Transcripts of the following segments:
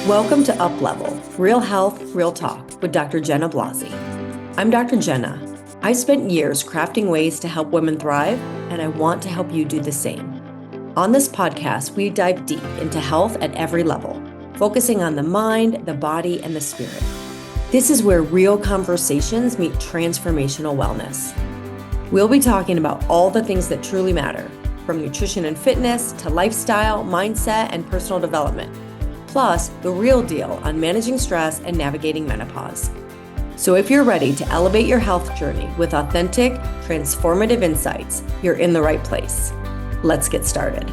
Welcome to Up Level, Real Health, Real Talk with Dr. Jenna Blasi. I'm Dr. Jenna. I spent years crafting ways to help women thrive, and I want to help you do the same. On this podcast, we dive deep into health at every level, focusing on the mind, the body, and the spirit. This is where real conversations meet transformational wellness. We'll be talking about all the things that truly matter, from nutrition and fitness to lifestyle, mindset, and personal development. Plus, the real deal on managing stress and navigating menopause. So if you're ready to elevate your health journey with authentic, transformative insights, you're in the right place. Let's get started.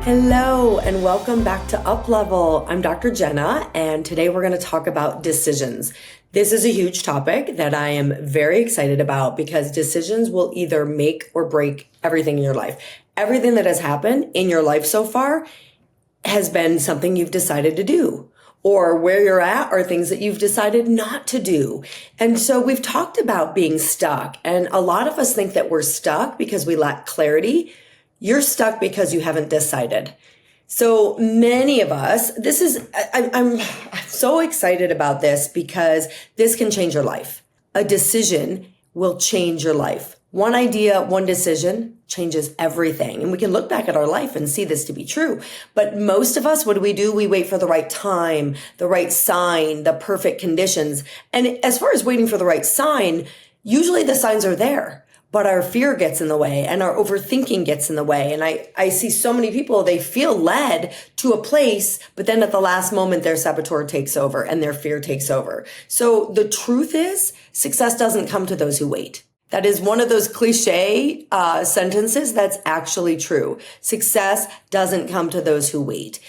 Hello, and welcome back to Up Level. I'm Dr. Jenna, and today we're going to talk about decisions. This is a huge topic that I am very excited about because decisions will either make or break everything in your life. Everything that has happened in your life so far has been something you've decided to do, or where you're at are things that you've decided not to do. And so we've talked about being stuck, and a lot of us think that we're stuck because we lack clarity. You're stuck because you haven't decided. So many of us, I'm so excited about this because this can change your life. A decision will change your life. One idea, one decision changes everything. And we can look back at our life and see this to be true. But most of us, what do? We wait for the right time, the right sign, the perfect conditions. And as far as waiting for the right sign, usually the signs are there. But our fear gets in the way and our overthinking gets in the way. And I see so many people, they feel led to a place, but then at the last moment, their saboteur takes over and their fear takes over. So the truth is, success doesn't come to those who wait. That is one of those cliche sentences that's actually true. Success doesn't come to those who wait.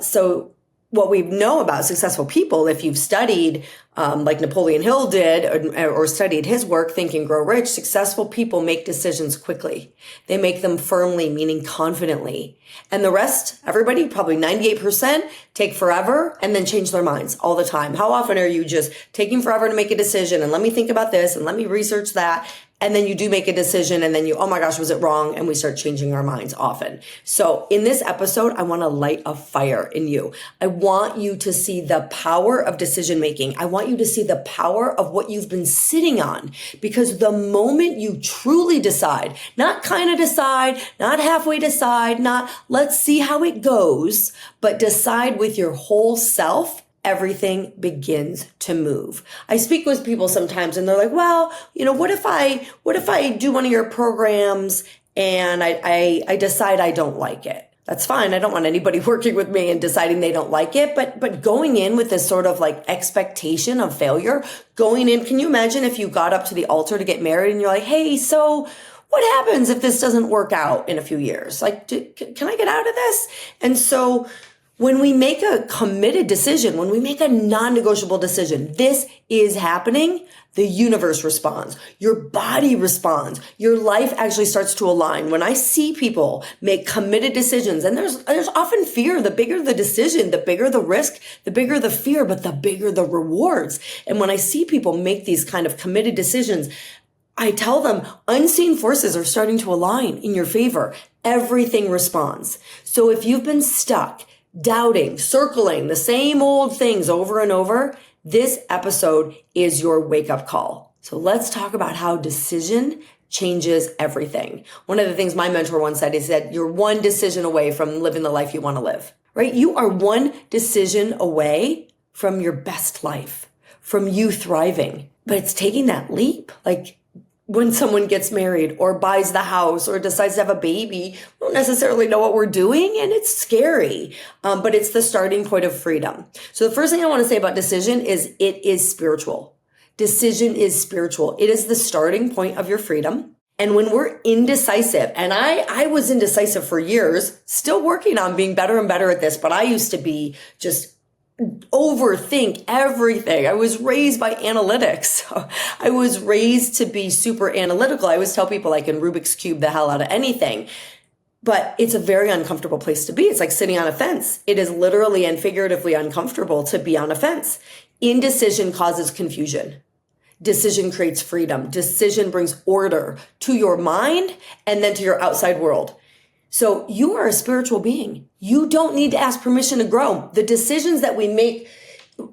So what we know about successful people, if you've studied like Napoleon Hill did or studied his work, Think and Grow Rich, successful people make decisions quickly. They make them firmly, meaning confidently. And the rest, everybody, probably 98%, take forever and then change their minds all the time. How often are you just taking forever to make a decision and let me think about this and let me research that? And then you do make a decision and then you, oh my gosh, was it wrong? And we start changing our minds often. So in this episode, I want to light a fire in you. I want you to see the power of decision making. I want you to see the power of what you've been sitting on, because the moment you truly decide, not kind of decide, not halfway decide, not let's see how it goes, but decide with your whole self, everything begins to move. I speak with people sometimes and they're like, well, what if I do one of your programs and I decide I don't like it? That's fine. I don't want anybody working with me and deciding they don't like it, but going in with this sort of like expectation of failure, going in, can you imagine if you got up to the altar to get married and you're like, hey, so what happens if this doesn't work out in a few years? Like, can I get out of this? And so when we make a committed decision, when we make a non-negotiable decision, this is happening, the universe responds, your body responds, your life actually starts to align. When I see people make committed decisions, and there's often fear, the bigger the decision, the bigger the risk, the bigger the fear, but the bigger the rewards. And when I see people make these kind of committed decisions, I tell them unseen forces are starting to align in your favor. Everything responds. So if you've been stuck, doubting, circling the same old things over and over, this episode is your wake-up call. So let's talk about how decision changes everything. One of the things my mentor once said, he said, you're one decision away from living the life you want to live, right? You are one decision away from your best life, from you thriving. But it's taking that leap. Like, when someone gets married or buys the house or decides to have a baby, we don't necessarily know what we're doing, and it's scary, but it's the starting point of freedom. So the first thing I want to say about decision is it is spiritual. Decision is spiritual. It is the starting point of your freedom. And when we're indecisive, and I was indecisive for years, still working on being better and better at this, but I used to be just overthink everything. I was raised by analytics. I was raised to be super analytical. I always tell people I can Rubik's Cube the hell out of anything. But it's a very uncomfortable place to be. It's like sitting on a fence. It is literally and figuratively uncomfortable to be on a fence. Indecision causes confusion. Decision creates freedom. Decision brings order to your mind and then to your outside world. So you are a spiritual being. You don't need to ask permission to grow. The decisions that we make,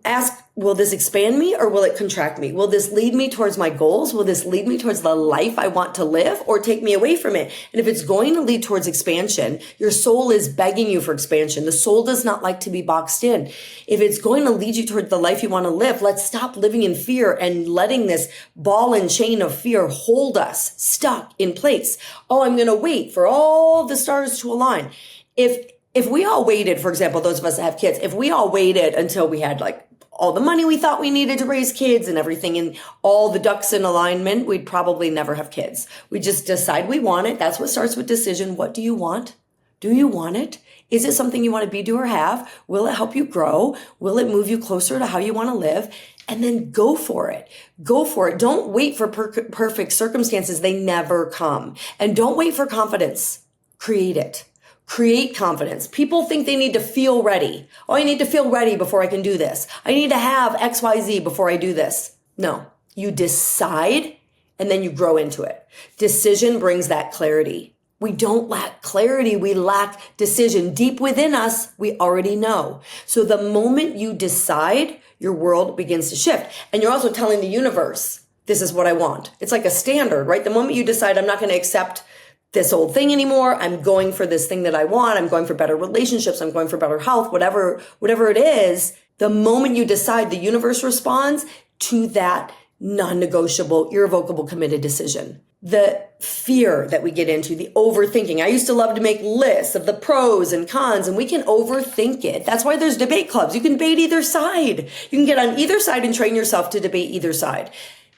ask, will this expand me or will it contract me? Will this lead me towards my goals? Will this lead me towards the life I want to live or take me away from it? And if it's going to lead towards expansion, your soul is begging you for expansion. The soul does not like to be boxed in. If it's going to lead you toward the life you want to live, let's stop living in fear and letting this ball and chain of fear hold us stuck in place. Oh, I'm going to wait for all the stars to align. If we all waited, for example, those of us that have kids, if we all waited until we had like all the money we thought we needed to raise kids and everything and all the ducks in alignment, we'd probably never have kids. We just decide we want it. That's what starts with decision. What do you want? Do you want it? Is it something you want to be, do, or have? Will it help you grow? Will it move you closer to how you want to live? And then go for it. Go for it. Don't wait for perfect circumstances. They never come. And don't wait for confidence. Create it. Create confidence. People think they need to feel ready. Oh, I need to feel ready before I can do this. I need to have XYZ before I do this. No, you decide and then you grow into it. Decision brings that clarity. We don't lack clarity. We lack decision. Deep within us, we already know. So the moment you decide, your world begins to shift. And you're also telling the universe, this is what I want. It's like a standard, right? The moment you decide, I'm not going to accept this old thing anymore. I'm going for this thing that I want. I'm going for better relationships. I'm going for better health, whatever it is. The moment you decide, the universe responds to that non-negotiable, irrevocable, committed decision. The fear that we get into, the overthinking. I used to love to make lists of the pros and cons, and we can overthink it. That's why there's debate clubs. You can debate either side. You can get on either side and train yourself to debate either side.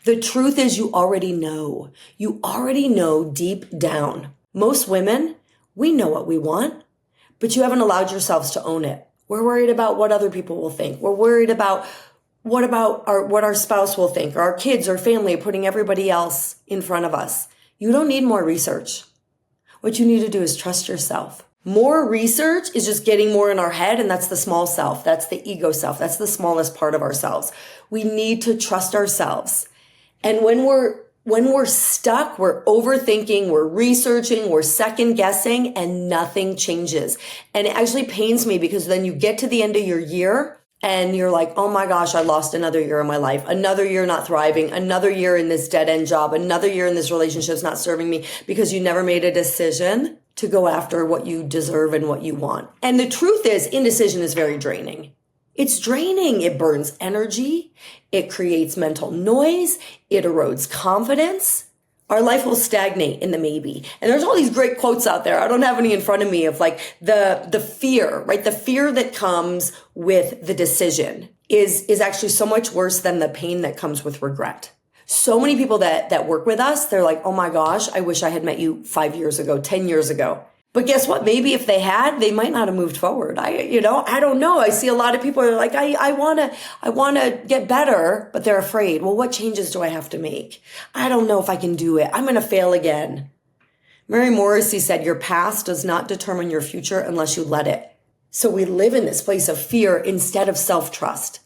The truth is you already know. You already know deep down. Most women, we know what we want, but you haven't allowed yourselves to own it. We're worried about what other people will think. We're worried about what our spouse will think, or our kids or family, putting everybody else in front of us. You don't need more research. What you need to do is trust yourself. More research is just getting more in our head, and that's the small self. That's the ego self. That's the smallest part of ourselves. We need to trust ourselves. And when we're stuck, we're overthinking, we're researching, we're second guessing, and nothing changes. And it actually pains me because then you get to the end of your year and you're like, oh my gosh, I lost another year of my life, another year not thriving, another year in this dead end job, another year in this relationship not serving me because you never made a decision to go after what you deserve and what you want. And the truth is, indecision is very draining. It's draining. It burns energy. It creates mental noise. It erodes confidence. Our life will stagnate in the maybe. And there's all these great quotes out there. I don't have any in front of me of like the fear, right? The fear that comes with the decision is actually so much worse than the pain that comes with regret. So many people that work with us, they're like, oh my gosh, I wish I had met you 5 years ago, 10 years ago. But guess what? Maybe if they had, they might not have moved forward. I don't know. I see a lot of people are like, I want to get better, but they're afraid. Well, what changes do I have to make? I don't know if I can do it. I'm going to fail again. Mary Morrissey said, your past does not determine your future unless you let it. So we live in this place of fear instead of self-trust.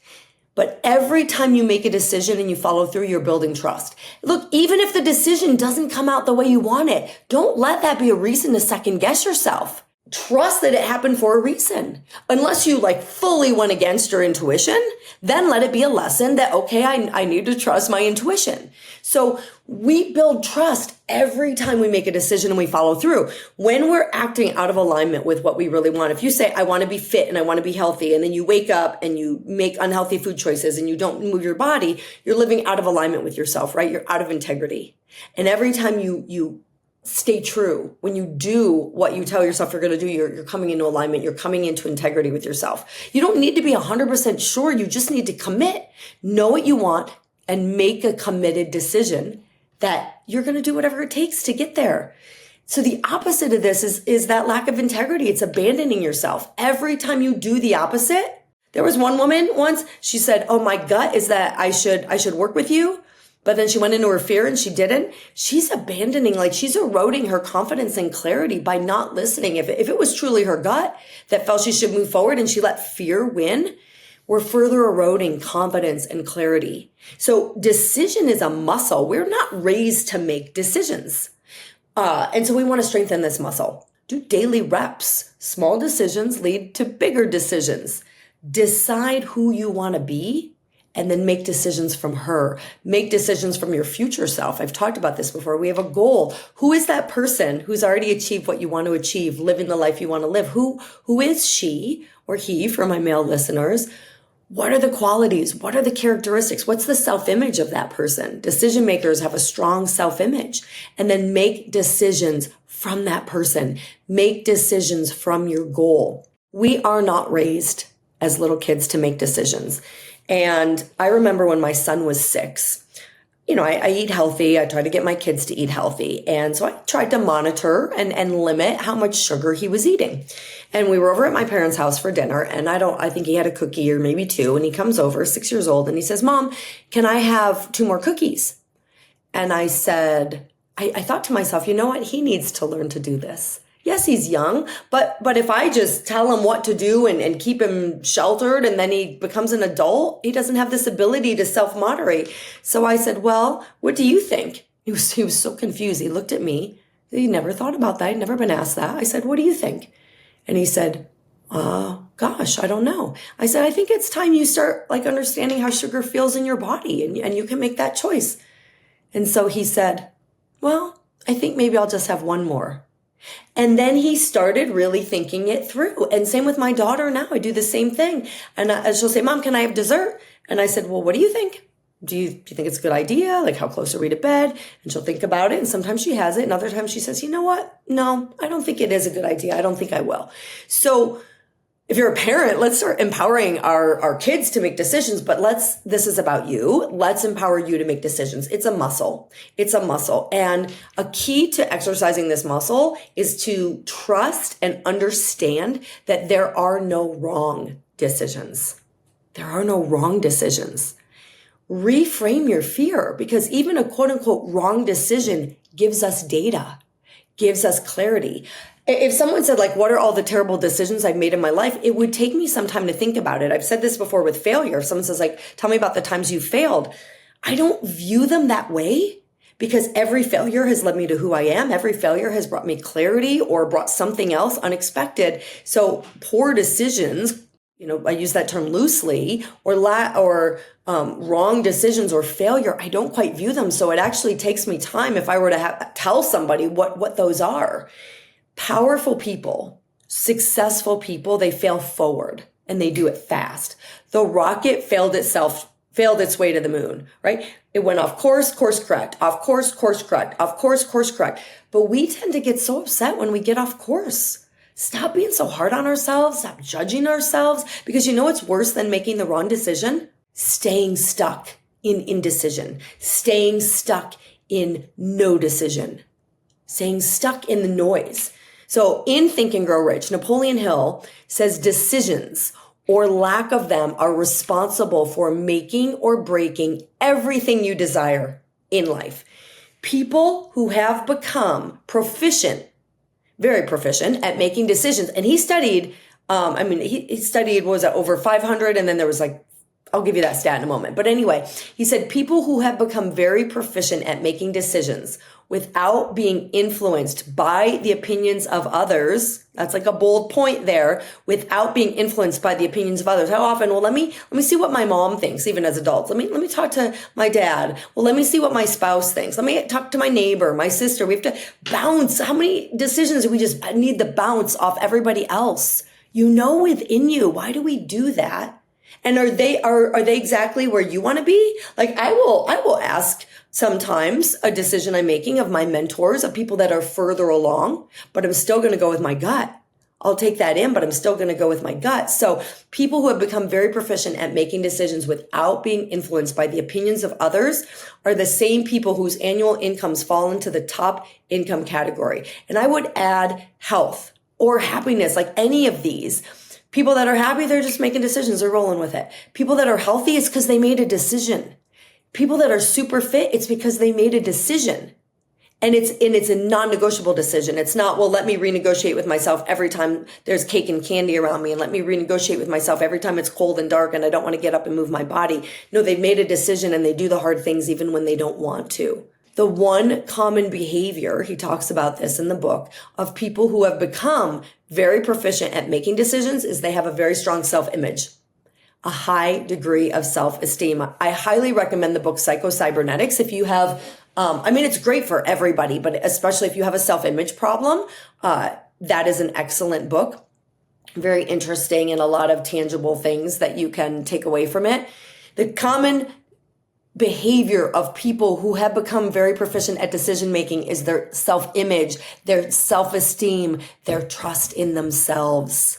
But every time you make a decision and you follow through, you're building trust. Look, even if the decision doesn't come out the way you want it, don't let that be a reason to second guess yourself. Trust that it happened for a reason. Unless you like fully went against your intuition, then let it be a lesson that, okay, I need to trust my intuition. So we build trust every time we make a decision and we follow through. When we're acting out of alignment with what we really want, if you say, I want to be fit and I want to be healthy, and then you wake up and you make unhealthy food choices and you don't move your body, you're living out of alignment with yourself, right? You're out of integrity. And every time you stay true, when you do what you tell yourself you're going to do, you're coming into alignment. You're coming into integrity with yourself. You don't need to be 100% sure. You just need to commit, know what you want, and make a committed decision that you're going to do whatever it takes to get there. So the opposite of this is that lack of integrity. It's abandoning yourself. Every time you do the opposite, there was one woman once, she said, oh, my gut is that I should work with you. But then she went into her fear and she didn't. She's abandoning, like she's eroding her confidence and clarity by not listening. If it was truly her gut that felt she should move forward and she let fear win, we're further eroding confidence and clarity. So decision is a muscle. We're not raised to make decisions. And so we want to strengthen this muscle. Do daily reps. Small decisions lead to bigger decisions. Decide who you want to be and then make decisions from her. Make decisions from your future self. I've talked about this before. We have a goal. Who is that person who's already achieved what you want to achieve, living the life you want to live? Who is she or he, for my male listeners? What are the qualities? What are the characteristics? What's the self-image of that person? Decision makers have a strong self-image, and then make decisions from that person. Make decisions from your goal. We are not raised as little kids to make decisions. And I remember when my son was 6, I eat healthy. I try to get my kids to eat healthy. And so I tried to monitor and limit how much sugar he was eating. And we were over at my parents' house for dinner, and I think he had a cookie or maybe 2. And he comes over, 6 years old, and he says, "Mom, can I have 2 more cookies?" And I said, I thought to myself, you know what? He needs to learn to do this. Yes, he's young, but if I just tell him what to do and keep him sheltered and then he becomes an adult, he doesn't have this ability to self-moderate. So I said, "Well, what do you think?" He was so confused. He looked at me. He never thought about that. He'd never been asked that. I said, "What do you think?" And he said, "Gosh, I don't know." I said, "I think it's time you start understanding how sugar feels in your body and you can make that choice." And so he said, "Well, I think maybe I'll just have 1 more." And then he started really thinking it through. And same with my daughter now. I do the same thing. And she'll say, "Mom, can I have dessert?" And I said, "Well, what do you think? Do you think it's a good idea? How close are we to bed?" And she'll think about it. And sometimes she has it. And other times she says, "You know what? No, I don't think it is a good idea. I don't think I will." So if you're a parent, let's start empowering our kids to make decisions, but this is about you. Let's empower you to make decisions. It's a muscle. It's a muscle. And a key to exercising this muscle is to trust and understand that there are no wrong decisions. There are no wrong decisions. Reframe your fear, because even a quote unquote wrong decision gives us data, gives us clarity. If someone said, what are all the terrible decisions I've made in my life? It would take me some time to think about it. I've said this before with failure. If someone says, tell me about the times you failed, I don't view them that way, because every failure has led me to who I am. Every failure has brought me clarity or brought something else unexpected. So poor decisions, I use that term loosely, or wrong decisions or failure, I don't quite view them. So it actually takes me time if I were to tell somebody what those are. Powerful people, successful people, they fail forward and they do it fast. The rocket failed its way to the moon, right? It went off course correct, off course correct, off course correct. But we tend to get so upset when we get off course. Stop being so hard on ourselves. Stop judging ourselves, because you know what's worse than making the wrong decision? Staying stuck in indecision, staying stuck in no decision, staying stuck in the noise. So in Think and Grow Rich, Napoleon Hill says decisions or lack of them are responsible for making or breaking everything you desire in life. People who have become proficient, very proficient at making decisions, and he studied, he studied, over 500, and then there was I'll give you that stat in a moment. But anyway, he said people who have become very proficient at making decisions without being influenced by the opinions of others. That's a bold point there. Without being influenced by the opinions of others. How often? Well, let me see what my mom thinks, even as adults. Let me talk to my dad. Well, let me see what my spouse thinks. Let me talk to my neighbor, my sister. We have to bounce. How many decisions do we just need to bounce off everybody else? Within you. Why do we do that? And are they exactly where you want to be? I will ask sometimes a decision I'm making of my mentors, of people that are further along, but I'm still going to go with my gut. I'll take that in, but I'm still going to go with my gut. So people who have become very proficient at making decisions without being influenced by the opinions of others are the same people whose annual incomes fall into the top income category. And I would add health or happiness, any of these. People that are happy, they're just making decisions. They're rolling with it. People that are healthy, it's because they made a decision. People that are super fit, it's because they made a decision. And it's a non-negotiable decision. It's not, well, let me renegotiate with myself every time there's cake and candy around me, and let me renegotiate with myself every time it's cold and dark and I don't want to get up and move my body. No, they've made a decision and they do the hard things even when they don't want to. The one common behavior, he talks about this in the book, of people who have become very proficient at making decisions is they have a very strong self-image, a high degree of self-esteem. I highly recommend the book Psycho-Cybernetics if you have it's great for everybody, but especially if you have a self-image problem, that is an excellent book. Very interesting and a lot of tangible things that you can take away from it. The common behavior of people who have become very proficient at decision making is their self-image, their self-esteem, their trust in themselves.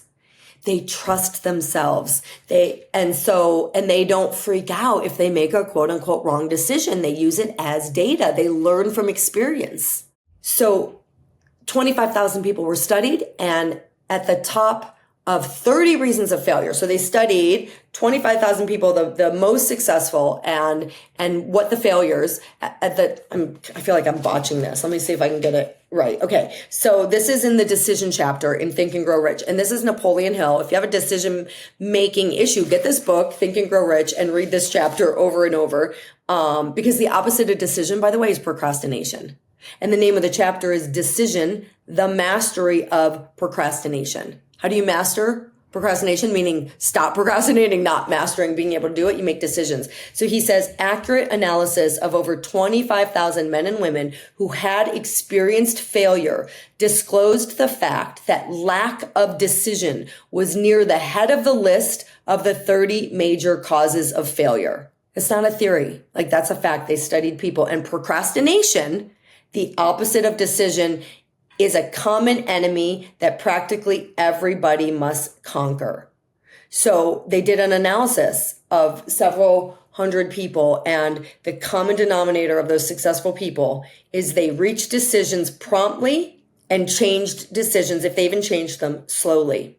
They trust themselves. They don't freak out if they make a quote unquote wrong decision. They use it as data. They learn from experience. So 25,000 people were studied, and at the top of 30 reasons of failure. So they studied 25,000 people, the most successful, and what the failures I feel like I'm botching this. Let me see if I can get it right. Okay. So this is in the decision chapter in Think and Grow Rich. And this is Napoleon Hill. If you have a decision making issue, get this book, Think and Grow Rich, and read this chapter over and over. Because the opposite of decision, by the way, is procrastination. And the name of the chapter is Decision, the Mastery of Procrastination. How do you master procrastination? Meaning stop procrastinating, not mastering being able to do it. You make decisions. So he says, accurate analysis of over 25,000 men and women who had experienced failure disclosed the fact that lack of decision was near the head of the list of the 30 major causes of failure. It's not a theory. Like, that's a fact. They studied people. And procrastination, the opposite of decision, is a common enemy that practically everybody must conquer. So they did an analysis of several hundred people, and the common denominator of those successful people is they reached decisions promptly and changed decisions, if they even changed them, slowly.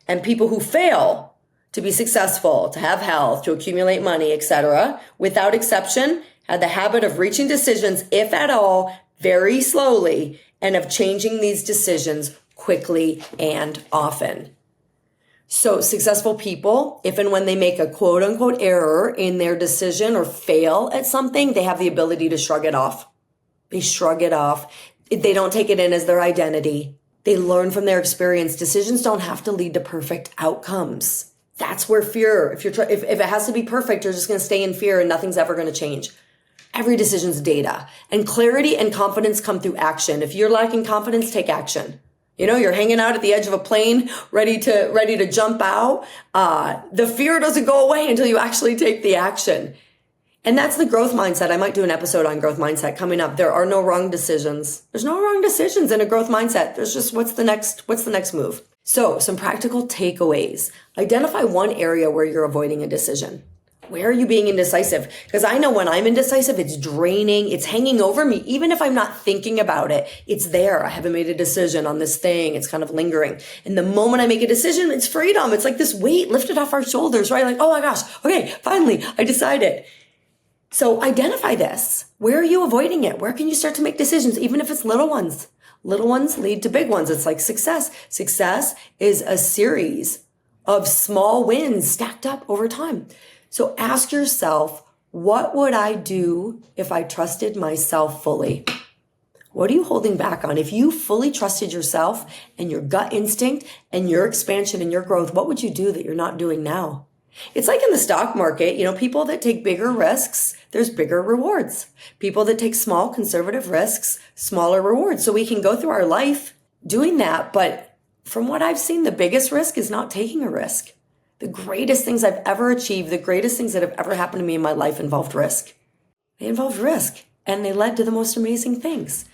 And people who fail to be successful, to have health, to accumulate money, etc., without exception, had the habit of reaching decisions, if at all, very slowly, and of changing these decisions quickly and often. So successful people, if and when they make a quote unquote error in their decision or fail at something, they have the ability to shrug it off. They shrug it off. They don't take it in as their identity. They learn from their experience. Decisions don't have to lead to perfect outcomes. That's where fear, if it has to be perfect, you're just going to stay in fear and nothing's ever going to change. Every decision's data, and clarity and confidence come through action. If you're lacking confidence, take action. You're hanging out at the edge of a plane, ready to jump out. The fear doesn't go away until you actually take the action. And that's the growth mindset. I might do an episode on growth mindset coming up. There are no wrong decisions. There's no wrong decisions in a growth mindset. There's just what's the next move. So some practical takeaways. Identify one area where you're avoiding a decision. Where are you being indecisive? Because I know when I'm indecisive, it's draining. It's hanging over me. Even if I'm not thinking about it, it's there. I haven't made a decision on this thing. It's kind of lingering. And the moment I make a decision, it's freedom. It's like this weight lifted off our shoulders, right? Like, oh my gosh, okay, finally, I decided. So identify this. Where are you avoiding it? Where can you start to make decisions, even if it's little ones? Little ones lead to big ones. It's like success. Success is a series of small wins stacked up over time. So ask yourself, what would I do if I trusted myself fully? What are you holding back on? If you fully trusted yourself and your gut instinct and your expansion and your growth, what would you do that you're not doing now? It's like in the stock market, people that take bigger risks, there's bigger rewards. People that take small conservative risks, smaller rewards. So we can go through our life doing that. But from what I've seen, the biggest risk is not taking a risk. The greatest things I've ever achieved, the greatest things that have ever happened to me in my life involved risk. They involved risk, and they led to the most amazing things.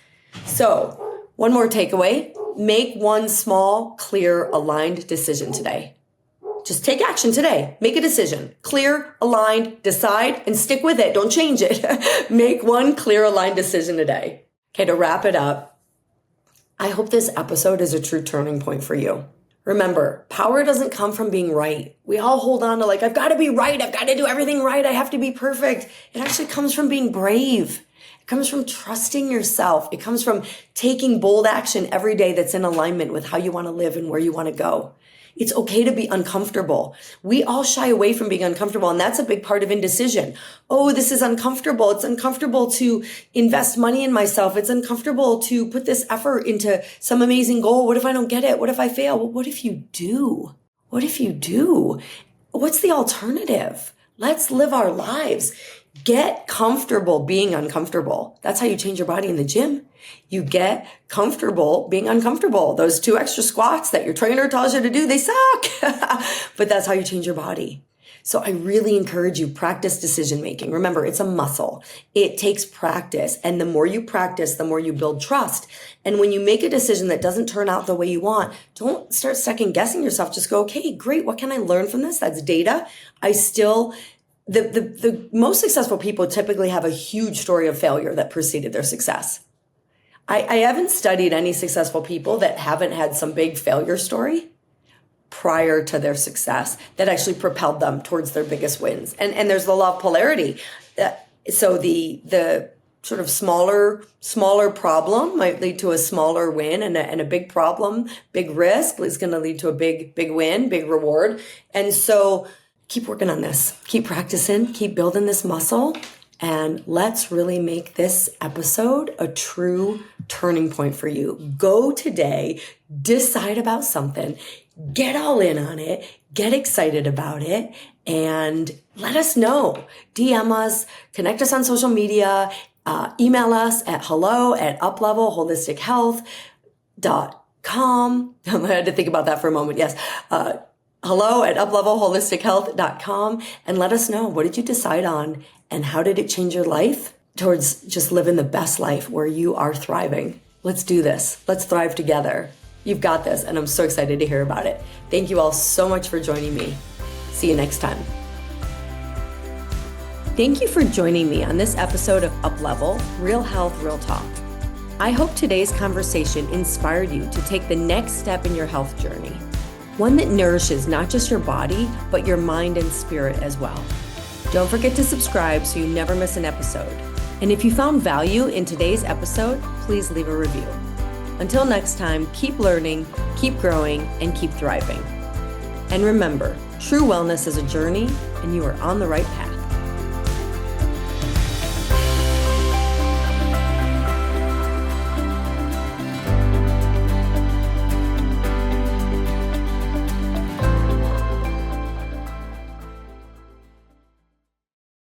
So, one more takeaway. Make one small, clear, aligned decision today. Just take action today. Make a decision. Clear, aligned, decide, and stick with it. Don't change it. Make one clear, aligned decision today. Okay, to wrap it up, I hope this episode is a true turning point for you. Remember, power doesn't come from being right. We all hold on to I've got to be right. I've got to do everything right. I have to be perfect. It actually comes from being brave. It It comes from trusting yourself. It comes from taking bold action every day that's in alignment with how you want to live and where you want to go. It's okay to be uncomfortable. We all shy away from being uncomfortable, and that's a big part of indecision. Oh, this is uncomfortable. It's uncomfortable to invest money in myself. It's uncomfortable to put this effort into some amazing goal. What if I don't get it? What if I fail? Well, what if you do? What if you do? What's the alternative? Let's live our lives. Get comfortable being uncomfortable. That's how you change your body in the gym. You get comfortable being uncomfortable. Those 2 extra squats that your trainer tells you to do, they suck. But that's how you change your body. So I really encourage you, practice decision making. Remember, it's a muscle. It takes practice. And the more you practice, the more you build trust. And when you make a decision that doesn't turn out the way you want, don't start second guessing yourself. Just go, okay, great. What can I learn from this? That's data. The most successful people typically have a huge story of failure that preceded their success. I haven't studied any successful people that haven't had some big failure story prior to their success that actually propelled them towards their biggest wins. And there's the law of polarity. So the sort of smaller problem might lead to a smaller win, and a big problem, big risk is going to lead to a big win, big reward. And so keep working on this, keep practicing, keep building this muscle. And let's really make this episode a true turning point for you. Go today, decide about something, get all in on it, get excited about it, and let us know. DM us, connect us on social media, email us at hello@uplevelholistichealth.com. I had to think about that for a moment. Yes. hello@uplevelholistichealth.com, and let us know, what did you decide on and how did it change your life towards just living the best life where you are thriving? Let's do this. Let's thrive together. You've got this, and I'm so excited to hear about it. Thank you all so much for joining me. See you next time. Thank you for joining me on this episode of Uplevel, Real Health, Real Talk. I hope today's conversation inspired you to take the next step in your health journey. One that nourishes not just your body, but your mind and spirit as well. Don't forget to subscribe so you never miss an episode. And if you found value in today's episode, please leave a review. Until next time, keep learning, keep growing, and keep thriving. And remember, true wellness is a journey, and you are on the right path.